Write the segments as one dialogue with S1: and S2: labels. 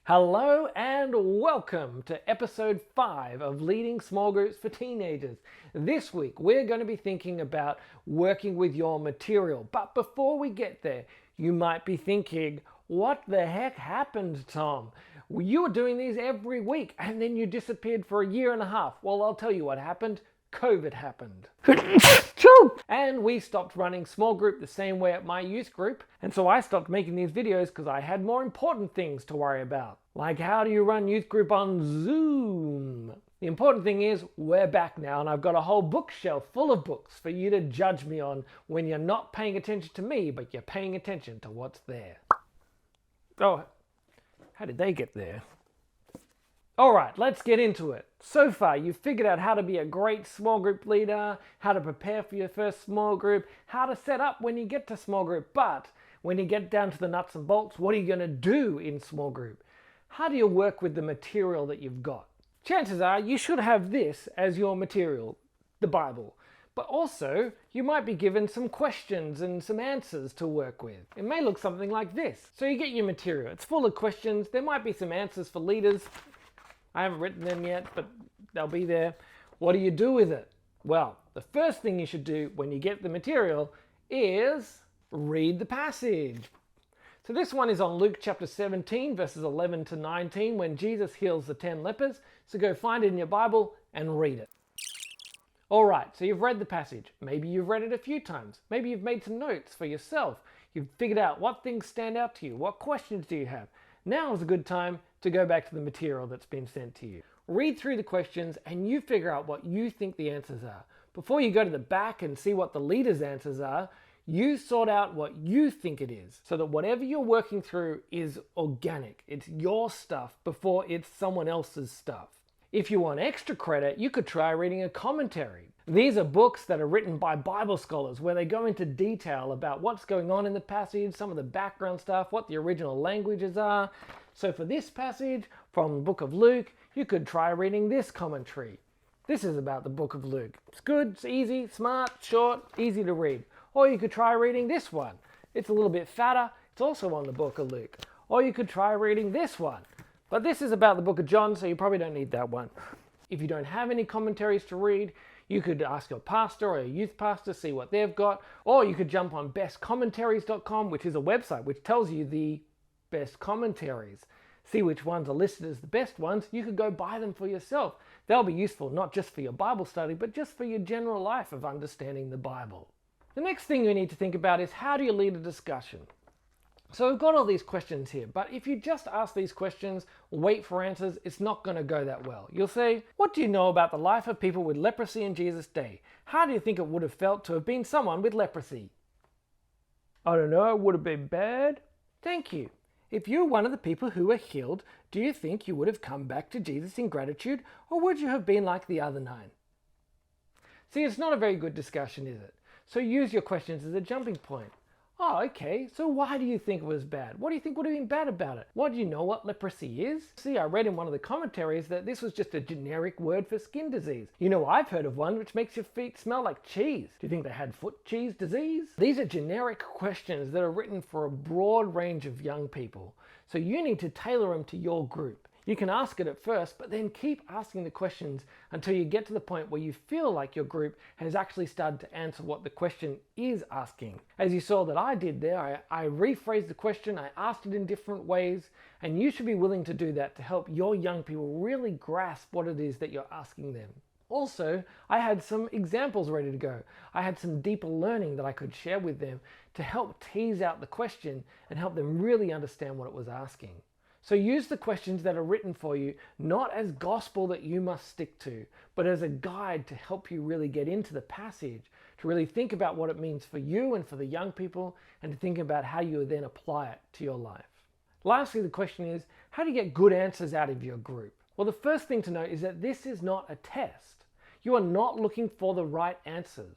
S1: Hello and welcome to episode 5 of Leading Small Groups for Teenagers. This week we're going to be thinking about working with your material. But before we get there, you might be thinking, what the heck happened, Tom? You were doing these every week and then you disappeared for a year and a half. Well, I'll tell you what happened. COVID happened. And we stopped running small group the same way at my youth group. And so I stopped making these videos because I had more important things to worry about. Like, how do you run youth group on Zoom? The important thing is we're back now and I've got a whole bookshelf full of books for you to judge me on when you're not paying attention to me, but you're paying attention to what's there. Oh, how did they get there? All right, let's get into it. So far, you've figured out how to be a great small group leader, how to prepare for your first small group, how to set up when you get to small group. But when you get down to the nuts and bolts, what are you going to do in small group? How do you work with the material that you've got? Chances are you should have this as your material, the Bible. But also, you might be given some questions and some answers to work with. It may look something like this. So you get your material. It's full of questions. There might be some answers for leaders. I haven't written them yet, but they'll be there. What do you do with it? Well, the first thing you should do when you get the material is read the passage. So this one is on Luke chapter 17, verses 11 to 19, when Jesus heals the 10 lepers. So go find it in your Bible and read it. All right, so you've read the passage. Maybe you've read it a few times. Maybe you've made some notes for yourself. You've figured out what things stand out to you. What questions do you have? Now is a good time to go back to the material that's been sent to you. Read through the questions and you figure out what you think the answers are. Before you go to the back and see what the leader's answers are, you sort out what you think it is, so that whatever you're working through is organic. It's your stuff before it's someone else's stuff. If you want extra credit, you could try reading a commentary. These are books that are written by Bible scholars where they go into detail about what's going on in the passage, some of the background stuff, what the original languages are. So for this passage from the book of Luke, you could try reading this commentary. This is about the book of Luke. It's good, it's easy, smart, short, easy to read. Or you could try reading this one. It's a little bit fatter. It's also on the book of Luke. Or you could try reading this one. But this is about the book of John, so you probably don't need that one. If you don't have any commentaries to read, you could ask your pastor or your youth pastor, see what they've got. Or you could jump on bestcommentaries.com, which is a website which tells you the best commentaries. See which ones are listed as the best ones. You could go buy them for yourself. They'll be useful not just for your Bible study, but just for your general life of understanding the Bible. The next thing you need to think about is, how do you lead a discussion? So we've got all these questions here, but if you just ask these questions, wait for answers, it's not going to go that well. You'll say, what do you know about the life of people with leprosy in Jesus' day? How do you think it would have felt to have been someone with leprosy? I don't know, it would have been bad. Thank you. If you're one of the people who were healed, do you think you would have come back to Jesus in gratitude, or would you have been like the other 9? See, it's not a very good discussion, is it? So use your questions as a jumping point. Oh, okay, so why do you think it was bad? What do you think would have been bad about it? What do you know what leprosy is? See, I read in one of the commentaries that this was just a generic word for skin disease. You know, I've heard of one which makes your feet smell like cheese. Do you think they had foot cheese disease? These are generic questions that are written for a broad range of young people. So you need to tailor them to your group. You can ask it at first, but then keep asking the questions until you get to the point where you feel like your group has actually started to answer what the question is asking. As you saw that I did there, I rephrased the question, I asked it in different ways, and you should be willing to do that to help your young people really grasp what it is that you're asking them. Also, I had some examples ready to go. I had some deeper learning that I could share with them to help tease out the question and help them really understand what it was asking. So use the questions that are written for you, not as gospel that you must stick to, but as a guide to help you really get into the passage, to really think about what it means for you and for the young people, and to think about how you then apply it to your life. Lastly, the question is, how do you get good answers out of your group? Well, the first thing to note is that this is not a test. You are not looking for the right answers.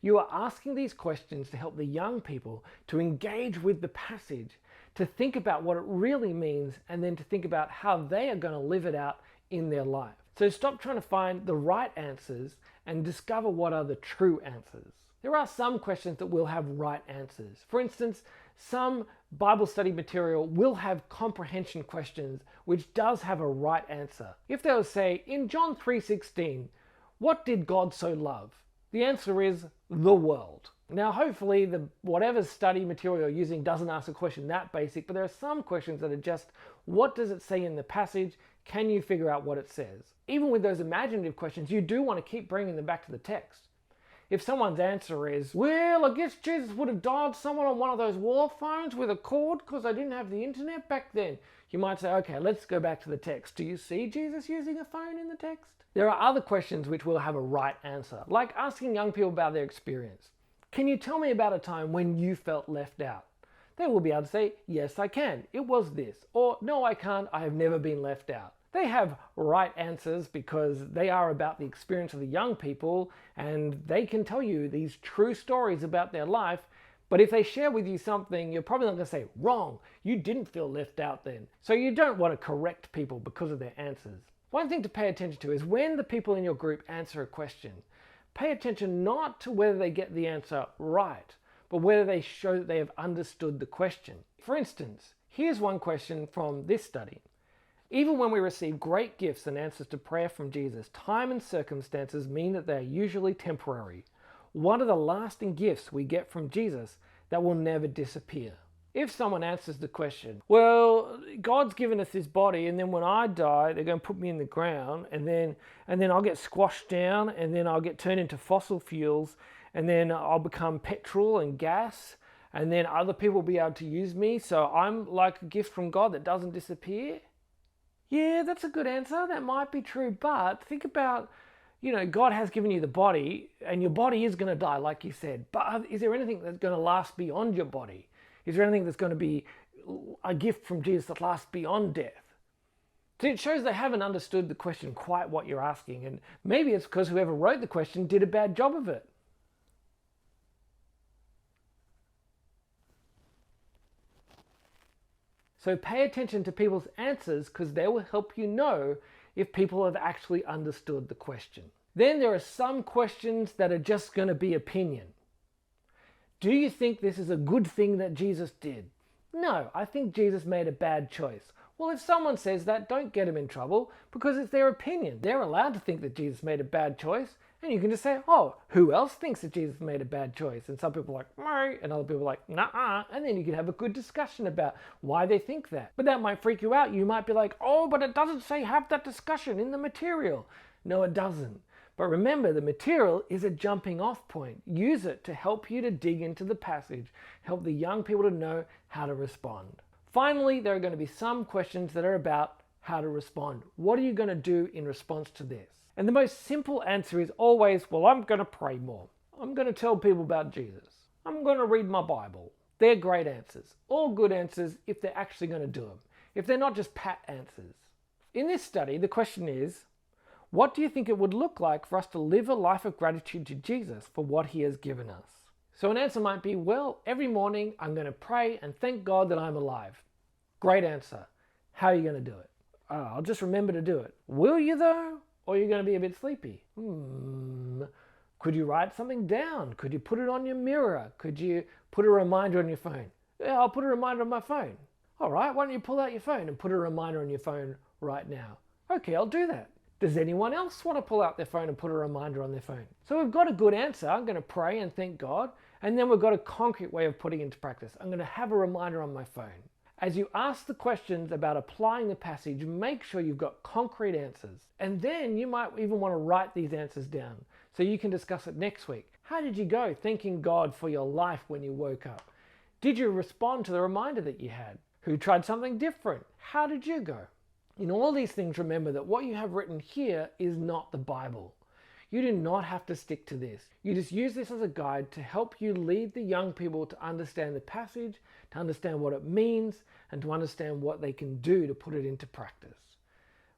S1: You are asking these questions to help the young people to engage with the passage, to think about what it really means, and then to think about how they are going to live it out in their life. So stop trying to find the right answers and discover what are the true answers. There are some questions that will have right answers. For instance, some Bible study material will have comprehension questions which does have a right answer. If they will say, in John 3:16, what did God so love? The answer is the world. Now hopefully whatever study material you're using doesn't ask a question that basic, but there are some questions that are just, what does it say in the passage? Can you figure out what it says? Even with those imaginative questions, you do want to keep bringing them back to the text. If someone's answer is, well, I guess Jesus would have dialed someone on one of those war phones with a cord because I didn't have the internet back then, you might say, okay, let's go back to the text. Do you see Jesus using a phone in the text? There are other questions which will have a right answer, like asking young people about their experience. Can you tell me about a time when you felt left out? They will be able to say, yes, I can. It was this. Or, no, I can't. I have never been left out. They have right answers because they are about the experience of the young people and they can tell you these true stories about their life. But if they share with you something, you're probably not going to say, wrong, you didn't feel left out then. So you don't want to correct people because of their answers. One thing to pay attention to is when the people in your group answer a question, pay attention not to whether they get the answer right, but whether they show that they have understood the question. For instance, here's one question from this study. Even when we receive great gifts and answers to prayer from Jesus, time and circumstances mean that they are usually temporary. What are the lasting gifts we get from Jesus that will never disappear? If someone answers the question, well, God's given us this body and then when I die, they're going to put me in the ground and then I'll get squashed down and then I'll get turned into fossil fuels and then I'll become petrol and gas and then other people will be able to use me. So I'm like a gift from God that doesn't disappear. Yeah, that's a good answer. That might be true. But think about, God has given you the body and your body is going to die, like you said. But is there anything that's going to last beyond your body? Is there anything that's going to be a gift from Jesus that lasts beyond death? So it shows they haven't understood the question quite what you're asking. And maybe it's because whoever wrote the question did a bad job of it. So pay attention to people's answers because they will help you know if people have actually understood the question. Then there are some questions that are just going to be opinion. Do you think this is a good thing that Jesus did? No, I think Jesus made a bad choice. Well, if someone says that, don't get them in trouble because it's their opinion. They're allowed to think that Jesus made a bad choice. And you can just say, oh, who else thinks that Jesus made a bad choice? And some people are like, no, and other people are like, nah. And then you can have a good discussion about why they think that. But that might freak you out. You might be like, oh, but it doesn't say have that discussion in the material. No, it doesn't. But remember, the material is a jumping off point. Use it to help you to dig into the passage, help the young people to know how to respond. Finally, there are going to be some questions that are about how to respond. What are you going to do in response to this? And the most simple answer is always, well, I'm going to pray more. I'm going to tell people about Jesus. I'm going to read my Bible. They're great answers. All good answers if they're actually going to do them. If they're not just pat answers. In this study, the question is, what do you think it would look like for us to live a life of gratitude to Jesus for what he has given us? So an answer might be, well, every morning I'm going to pray and thank God that I'm alive. Great answer. How are you going to do it? I'll just remember to do it. Will you though? Or are you going to be a bit sleepy? Could you write something down? Could you put it on your mirror? Could you put a reminder on your phone? Yeah, I'll put a reminder on my phone. All right, why don't you pull out your phone and put a reminder on your phone right now? Okay, I'll do that. Does anyone else want to pull out their phone and put a reminder on their phone? So we've got a good answer. I'm going to pray and thank God. And then we've got a concrete way of putting it into practice. I'm going to have a reminder on my phone. As you ask the questions about applying the passage, make sure you've got concrete answers. And then you might even want to write these answers down so you can discuss it next week. How did you go thanking God for your life when you woke up? Did you respond to the reminder that you had? Who tried something different? How did you go? In all these things, remember that what you have written here is not the Bible. You do not have to stick to this. You just use this as a guide to help you lead the young people to understand the passage, to understand what it means, and to understand what they can do to put it into practice.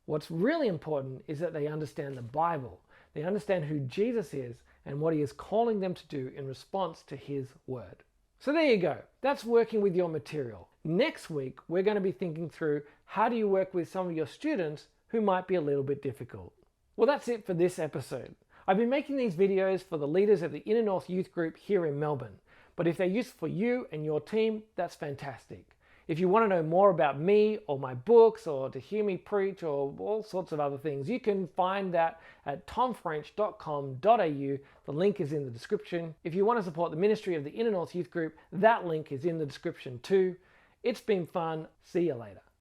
S1: What's really important is that they understand the Bible. They understand who Jesus is and what he is calling them to do in response to his word. So there you go. That's working with your material. Next week, we're going to be thinking through how do you work with some of your students who might be a little bit difficult. Well, that's it for this episode. I've been making these videos for the leaders of the Inner North Youth Group here in Melbourne. But if they're useful for you and your team, that's fantastic. If you want to know more about me or my books or to hear me preach or all sorts of other things, you can find that at tomfrench.com.au. The link is in the description. If you want to support the ministry of the Inner North Youth Group, that link is in the description too. It's been fun. See you later.